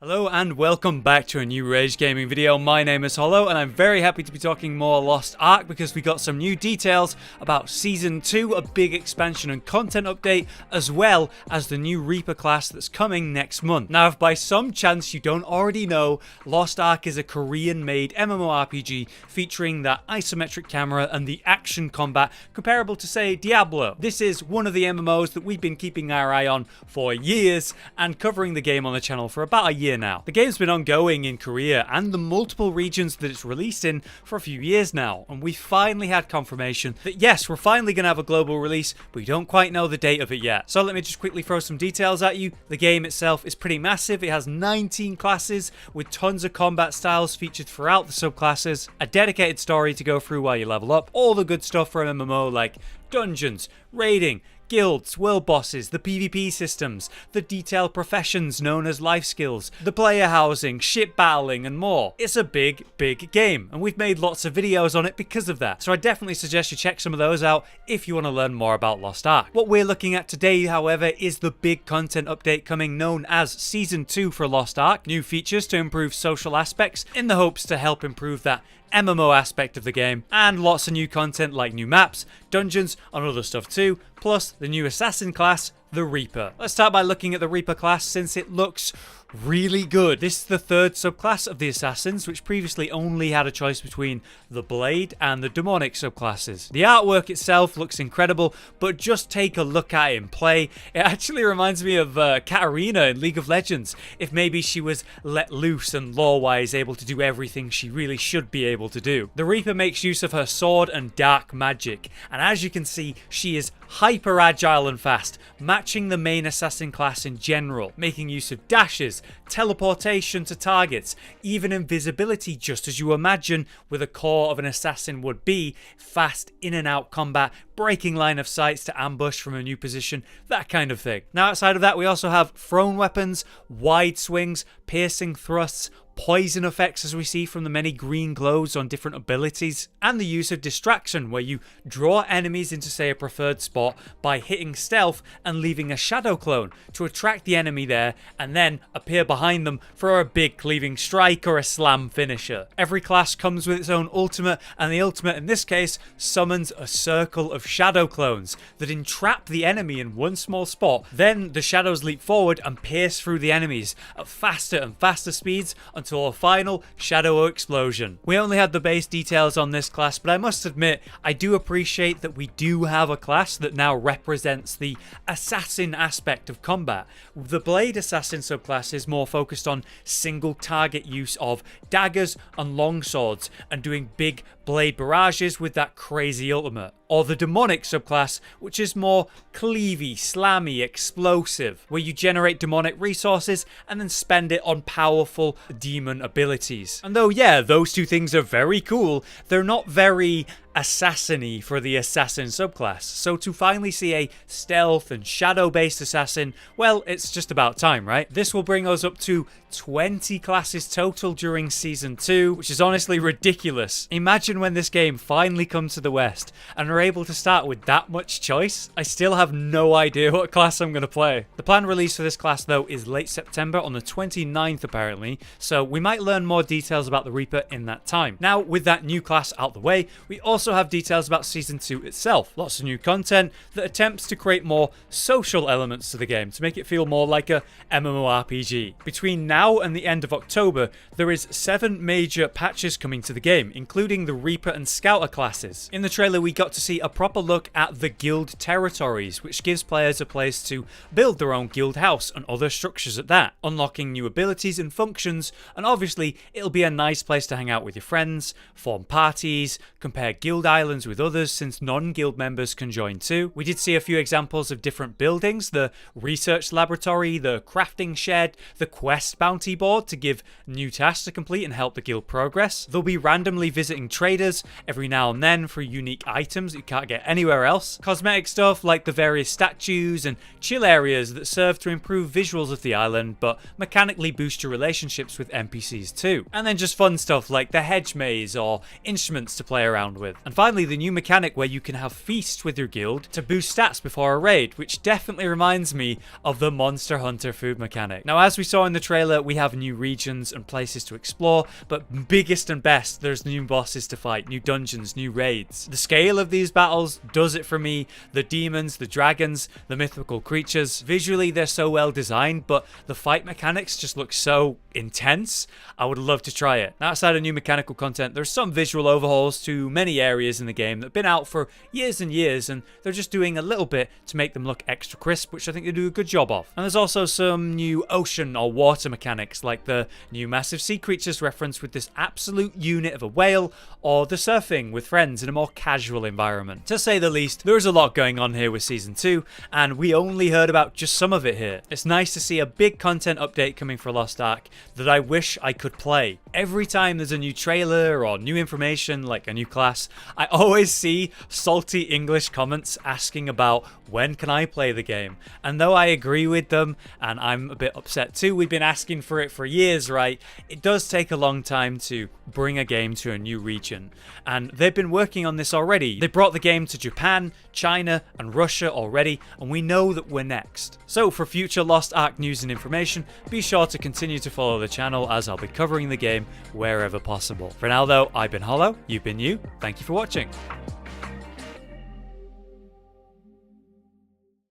Hello and welcome back to a new Rage Gaming video. My name is Hollow and I'm very happy to be talking more Lost Ark because we got some new details about Season 2, a big expansion and content update, as well as the new Reaper class that's coming next month. Now, if by some chance you don't already know, Lost Ark is a Korean-made MMORPG featuring that isometric camera and the action combat comparable to, say, Diablo. This is one of the MMOs that we've been keeping our eye on for years and covering the game on the channel for about a year now. The game's been ongoing in Korea and the multiple regions that it's released in for a few years now, and we finally had confirmation that yes, we're finally going to have a global release, but we don't quite know the date of it yet. So let me just quickly throw some details at you. The game itself is pretty massive. It has 19 classes with tons of combat styles featured throughout the subclasses, a dedicated story to go through while you level up, all the good stuff for an MMO like dungeons, raiding, guilds, world bosses, the PvP systems, the detailed professions known as life skills, the player housing, ship battling and more. It's a big game and we've made lots of videos on it because of that. So I definitely suggest you check some of those out if you want to learn more about Lost Ark. What we're looking at today, however, is the big content update coming known as Season 2 for Lost Ark. New features to improve social aspects in the hopes to help improve that MMO aspect of the game, and lots of new content like new maps, dungeons, and other stuff too, plus the new assassin class, the Reaper. Let's start by looking at the Reaper class since it looks really good. This is the third subclass of the assassins, which previously only had a choice between the blade and the demonic subclasses. The artwork itself looks incredible, but just take a look at it in play. It actually reminds me of Katarina in League of Legends, if maybe she was let loose and lore-wise able to do everything she really should be able to do. The Reaper makes use of her sword and dark magic, and as you can see, she is hyper agile and fast, matching the main assassin class in general, making use of dashes, teleportation to targets, even invisibility, just as you imagine with a core of an assassin would be, fast in and out combat, breaking line of sights to ambush from a new position, that kind of thing. Now outside of that, we also have thrown weapons, wide swings, piercing thrusts, poison effects as we see from the many green glows on different abilities, and the use of distraction where you draw enemies into, say, a preferred spot by hitting stealth and leaving a shadow clone to attract the enemy there and then appear behind them for a big cleaving strike or a slam finisher. Every class comes with its own ultimate, and the ultimate in this case summons a circle of shadow clones that entrap the enemy in one small spot. Then the shadows leap forward and pierce through the enemies at faster and faster speeds until a final shadow explosion. We only had the base details on this class, but I must admit I do appreciate that we do have a class that now represents the assassin aspect of combat. The blade assassin subclass is more focused on single target use of daggers and longswords and doing big blade barrages with that crazy ultimate. Or the demonic subclass, which is more cleavy, slammy, explosive, where you generate demonic resources and then spend it on powerful demon abilities. And though yeah, those two things are very cool, they're not very assassin-y for the assassin subclass. So to finally see a stealth and shadow based assassin, well, it's just about time, right? This will bring us up to 20 classes total during Season 2, which is honestly ridiculous. Imagine when this game finally comes to the West and we're able to start with that much choice. I still have no idea what class I'm going to play. The planned release for this class though is late September on the 29th apparently, so we might learn more details about the Reaper in that time. Now with that new class out the way, we also have details about Season 2 itself. Lots of new content that attempts to create more social elements to the game to make it feel more like a MMORPG. Between now and the end of October, there is 7 major patches coming to the game, including the Reaper and Scouter classes. In the trailer we got to see a proper look at the guild territories, which gives players a place to build their own guild house and other structures at that, unlocking new abilities and functions, and obviously it'll be a nice place to hang out with your friends, form parties, compare guild islands with others since non-guild members can join too. We did see a few examples of different buildings, the research laboratory, the crafting shed, the quest bounty board to give new tasks to complete and help the guild progress. They'll be randomly visiting traders every now and then for unique items items that you can't get anywhere else, cosmetic stuff like the various statues and chill areas that serve to improve visuals of the island but mechanically boost your relationships with NPCs too, and then just fun stuff like the hedge maze or instruments to play around with. And finally, the new mechanic where you can have feasts with your guild to boost stats before a raid, which definitely reminds me of the Monster Hunter food mechanic. Now, as we saw in the trailer, we have new regions and places to explore, but biggest and best, there's new bosses to fight, new dungeons, new raids. The scale of these battles does it for me. The demons, the dragons, the mythical creatures, visually they're so well designed, but the fight mechanics just look so intense. I would love to try it. Now, outside of new mechanical content, there's some visual overhauls to many areas in the game that have been out for years and years, and they're just doing a little bit to make them look extra crisp, which I think they do a good job of. And there's also some new ocean or water mechanics, like the new massive sea creatures referenced with this absolute unit of a whale, or the surfing with friends in a more casual environment. To say the least, there is a lot going on here with Season 2, and we only heard about just some of it here. It's nice to see a big content update coming for Lost Ark that I wish I could play. Every time there's a new trailer or new information, like a new class, I always see salty English comments asking about when can I play the game. And though I agree with them, and I'm a bit upset too, we've been asking for it for years, right? It does take a long time to bring a game to a new region. And they've been working on this already. They brought the game to Japan, China, and Russia already, and we know that we're next. So for future Lost Ark news and information, be sure to continue to follow the channel, as I'll be covering the game wherever possible. For now though, I've been Hollow, you've been you, thank you for watching.